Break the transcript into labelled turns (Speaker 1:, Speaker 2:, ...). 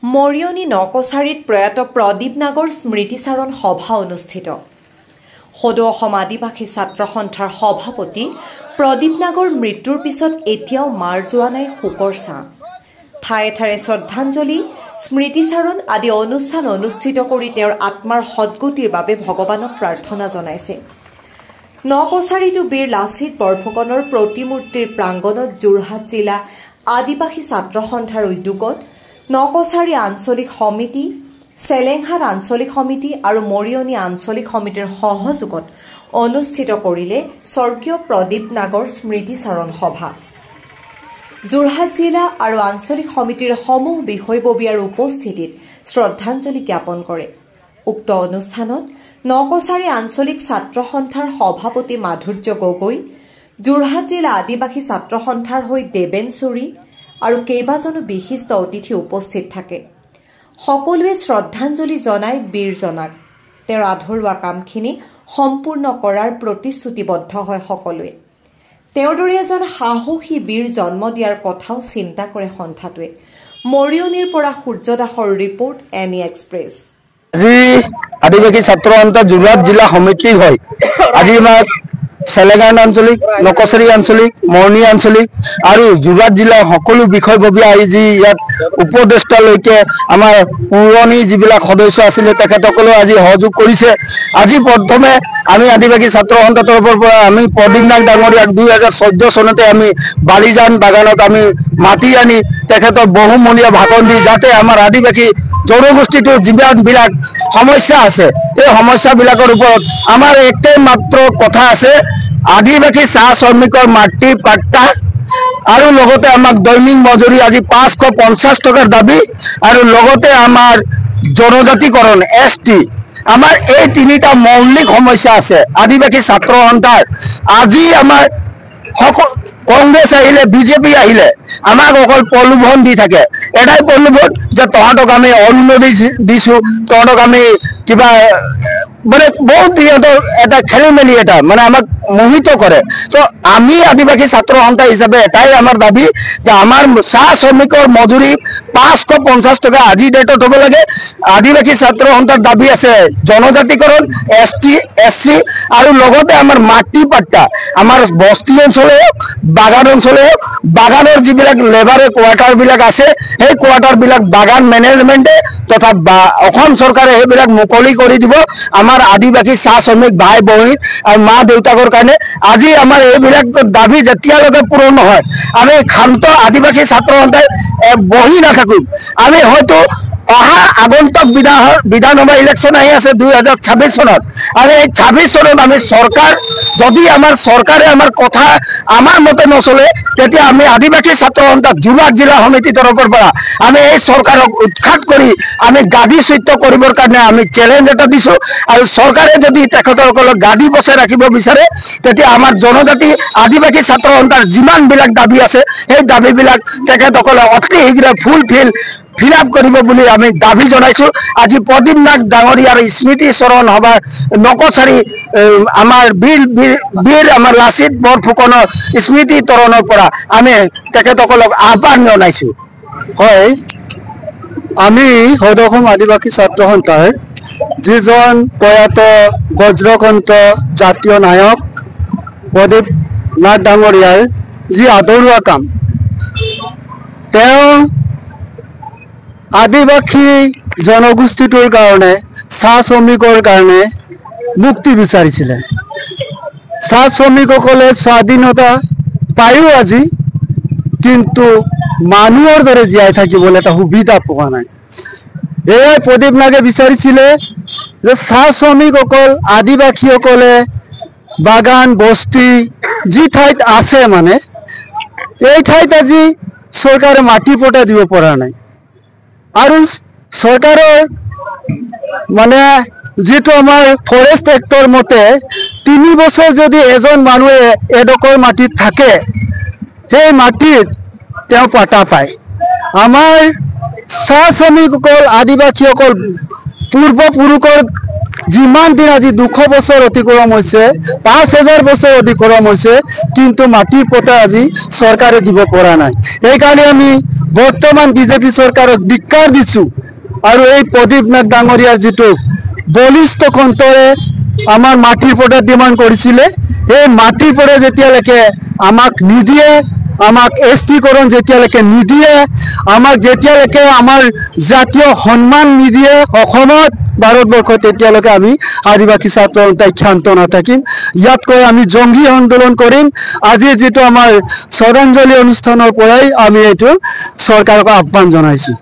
Speaker 1: মৰিয়নি নকছাৰীত প্ৰয়াত প্ৰদীপ নাগৰ স্মৃতিচাৰণ সভা অনুষ্ঠিত। সদৌ অসম আদিবাসী ছাত্ৰ সন্থাৰ সভাপতি প্ৰদীপ নাগৰ মৃত্যুৰ পিছত এতিয়াও মাৰ যোৱা নাই শোকৰ ছাঁ। ঠায়ে ঠায়ে শ্ৰদ্ধাঞ্জলি, স্মৃতিচাৰণ আদি অনুষ্ঠান অনুষ্ঠিত কৰি তেওঁৰ আত্মাৰ সদ্গতিৰ বাবে ভগৱানক প্ৰাৰ্থনা জনাইছে। নকছাৰীটো বীৰ লাচিত বৰফুকনৰ প্ৰতিমূৰ্তিৰ প্ৰাংগণত যোৰহাট জিলা আদিবাসী ছাত্ৰ সন্থাৰ উদ্যোগত নকছাৰী আঞ্চলিক সমিতি, চেলেংহাট আঞ্চলিক সমিতি আৰু মৰিয়নি আঞ্চলিক সমিতিৰ সহযোগত অনুষ্ঠিত কৰিলে স্বৰ্গীয় প্ৰদীপ নাগৰ স্মৃতিচাৰণ সভা। যোৰহাট জিলা আৰু আঞ্চলিক সমিতিৰ সমূহ বিষয়ববীয়াৰ উপস্থিতিত শ্ৰদ্ধাঞ্জলি জ্ঞাপন কৰে। উক্ত অনুষ্ঠানত নকছাৰী আঞ্চলিক ছাত্ৰ সন্থাৰ সভাপতি মাধুৰ্য গগৈ, যোৰহাট জিলা আদিবাসী ছাত্ৰ সন্থাৰ হৈ দেবেন চুৰী আৰু কেইবাজনো বিশিষ্ট অতিথি উপস্থিত থাকে। সকলোৱে শ্ৰদ্ধাঞ্জলি জনাই বীৰজনাক তেওঁৰ আধৰুৱা কামখিনি সম্পূৰ্ণ কৰাৰ প্ৰতিশ্ৰুতিবদ্ধ হয় সকলোৱে। তেওঁৰ দৰে এজন সাহসী বীৰ জন্ম দিয়াৰ কথাও চিন্তা কৰে সন্থাটোৱে। মৰিয়নিৰ পৰা সূৰ্য দাসৰ ৰিপৰ্ট, এনি এক্সপ্ৰেছ।
Speaker 2: আজি আদিবাসী ছাত্ৰ সন্থা যোৰহাট জিলা সমিতি হয়। আজি আমাক চেলেংহাট আঞ্চলিক, নকছাৰী আঞ্চলিক, মৰিয়নি আঞ্চলিক আৰু যোৰহাট জিলাৰ সকলো বিষয়ববীয়া আজি ইয়াত উপদেষ্টালৈকে আমাৰ পুৰণি যিবিলাক সদস্য আছিলে তেখেতসকলেও আজি সহযোগ কৰিছে। আজি প্ৰথমে আমি আদিবাসী ছাত্ৰ সন্থাৰ তৰফৰ পৰা আমি প্ৰদীপ নাগ ডাঙৰীয়াক 2014 চনতে আমি বালিজান বাগানত আমি মাতি আনি তেখেতৰ বহুমূলীয়া ভাষণ দি যাতে আমাৰ আদিবাসী জনগোষ্ঠীটোৰ যিমানবিলাক সমস্যা আছে এই সমস্যাবিলাকৰ ওপৰত আমাৰ একটাই মাত্ৰ কথা আছে, আদিবাসী চাহ শ্ৰমিকৰ মাটি পাট্টা আৰু লগতে আমাক দৈনিক মজুৰি আজি 550 টকাৰ দাবী আৰু লগতে আমাৰ জনজাতিকৰণ ST, আমাৰ এই তিনিটা মৌলিক সমস্যা আছে আদিবাসী ছাত্ৰ সন্থাৰ। আজি আমাৰ কংগ্ৰেছ আহিলে, বিজেপি আহিলে আমাক অকল প্ৰলোভন দি থাকে। এটাই প্ৰলোভন যে তহঁতক আমি অৰুণোদয় দিছো, তহঁতক আমি কিবা মানে বহুত সিহঁতৰ এটা খেলি মেলি এটা মানে আমাক মোহিত কৰে। তো আমি আদিবাসী ছাত্ৰ সন্থা হিচাপে এটাই আমাৰ দাবী যে আমাৰ চাহ শ্ৰমিকৰ মজুৰি 550 টকা আজি ডেটত হ'ব লাগে। আদিবাসী ছাত্ৰ সন্থাৰ দাবী আছে জনজাতিকৰণ, ST SC আৰু লগতে আমাৰ মাটি পাট্টা, আমাৰ বস্তি অঞ্চলে হওক, বাগান অঞ্চলে হওক, বাগানৰ যিবিলাক লেবাৰে কোৱাৰ্টাৰবিলাক আছে সেই কোৱাৰ্টাৰবিলাক বাগান মেনেজমেণ্টে তথা অসম চৰকাৰে সেইবিলাক মুকলি কৰি দিব আমাৰ আদিবাসী চাহ শ্ৰমিক ভাই বহিন আৰু মা দেউতাকৰ কাৰণে। আজি আমাৰ এইবিলাক দাবী যেতিয়ালৈকে পূৰণ নহয় আমি শান্ত আদিবাসী ছাত্ৰ সন্থাই বহি নাথাকোঁ। আমি হয়তো অহা আগন্তুক বিধানসভা ইলেকশ্যন আহি আছে 2026 চনত, আৰু এই 26 চনত আমি চৰকাৰ যদি আমাৰ চৰকাৰে আমাৰ কথা আমাৰ মতে নচলে তেতিয়া আমি আদিবাসী ছাত্ৰ সন্থা যোৰহাট জিলা সমিতিৰ তৰফৰ পৰা আমি এই চৰকাৰক উৎখাত কৰি আমি গাদীচ্যুত কৰিবৰ কাৰণে আমি চেলেঞ্জ এটা দিছোঁ। আৰু চৰকাৰে যদি তেখেতসকলক গাদী বচাই ৰাখিব বিচাৰে তেতিয়া আমাৰ জনজাতি আদিবাসী ছাত্ৰ সন্থাৰ যিমানবিলাক দাবী আছে সেই দাবীবিলাক তেখেতসকলে অতি শীঘ্ৰে ফিল আপ কৰিব বুলি আমি দাবী জনাইছোঁ। আজি প্ৰদীপ নাগ ডাঙৰীয়াৰ স্মৃতিচাৰণ সভা নকছাৰী আমাৰ বীৰ আমাৰ লাচিত বৰফুকনৰ স্মৃতিতৰণৰ পৰা আমি তেখেতসকলক আহ্বান জনাইছোঁ। হয়, আমি সদৌ অসম আদিবাসী ছাত্ৰ সন্থাৰ যিজন প্ৰয়াত বজ্ৰকণ্ঠ জাতীয় নায়ক প্ৰদীপ নাগ ডাঙৰীয়াৰ যি আদৰুৱা কাম, তেওঁ আদিবাসী জনগোষ্ঠীটোৰ কাৰণে, চাহ শ্ৰমিকৰ কাৰণে মুক্তি বিচাৰিছিলে। চাহ শ্ৰমিকসকলে স্বাধীনতা পায়ো আজি কিন্তু মানুহৰ দৰে জীয়াই থাকিবলৈ এটা সুবিধা পোৱা নাই। এয়াই প্ৰদীপ নাগে বিচাৰিছিলে যে চাহ শ্ৰমিকসকল আদিবাসীসকলে বাগান বস্তি যি ঠাইত আছে মানে এই ঠাইত আজি চৰকাৰে মাটি পট্টা দিব পৰা নাই। আৰু চৰকাৰৰ মানে যিটো আমাৰ ফৰেষ্ট এক্টৰ মতে 3 বছৰ যদি এজন মানুহে এডোখৰ মাটিত থাকে সেই মাটিত তেওঁ পাট্টা পায়। আমাৰ চাহ শ্ৰমিকসকল আদিবাসীসকল পূৰ্বপুৰুষৰ যিমান দিন আজি 200 বছৰ অতিক্ৰম হৈছে, 5000 বছৰ অতিক্ৰম হৈছে, কিন্তু মাটি পট্টা আজি চৰকাৰে দিব পৰা নাই। সেইকাৰণে আমি বৰ্তমান বিজেপি চৰকাৰক ধিক্কাৰ দিছোঁ আৰু এই প্ৰদীপ নাথ ডাঙৰীয়াৰ যিটো বলিষ্ঠ কণ্ঠৰে আমাৰ মাটিৰ পট্টা ডিমাণ্ড কৰিছিলে এই মাটিৰ পট্টা যেতিয়ালৈকে আমাক নিদিয়ে আমাক এছটিকৰণ যেতিয়ালৈকে নিদিয়ে আমাক যেতিয়ালৈকে আমাৰ জাতীয় সন্মান নিদিয়ে অসমত ভাৰতবৰ্ষত তেতিয়ালৈকে আমি আদিবাসী ছাত্ৰ সন্থাই ক্ষান্ত নাথাকিম ইয়াতকৈ আমি জংগী আন্দোলন কৰিম আজি যিটো আমাৰ শ্ৰদ্ধাঞ্জলি অনুষ্ঠানৰ পৰাই আমি এইটো চৰকাৰক আহ্বান জনাইছোঁ।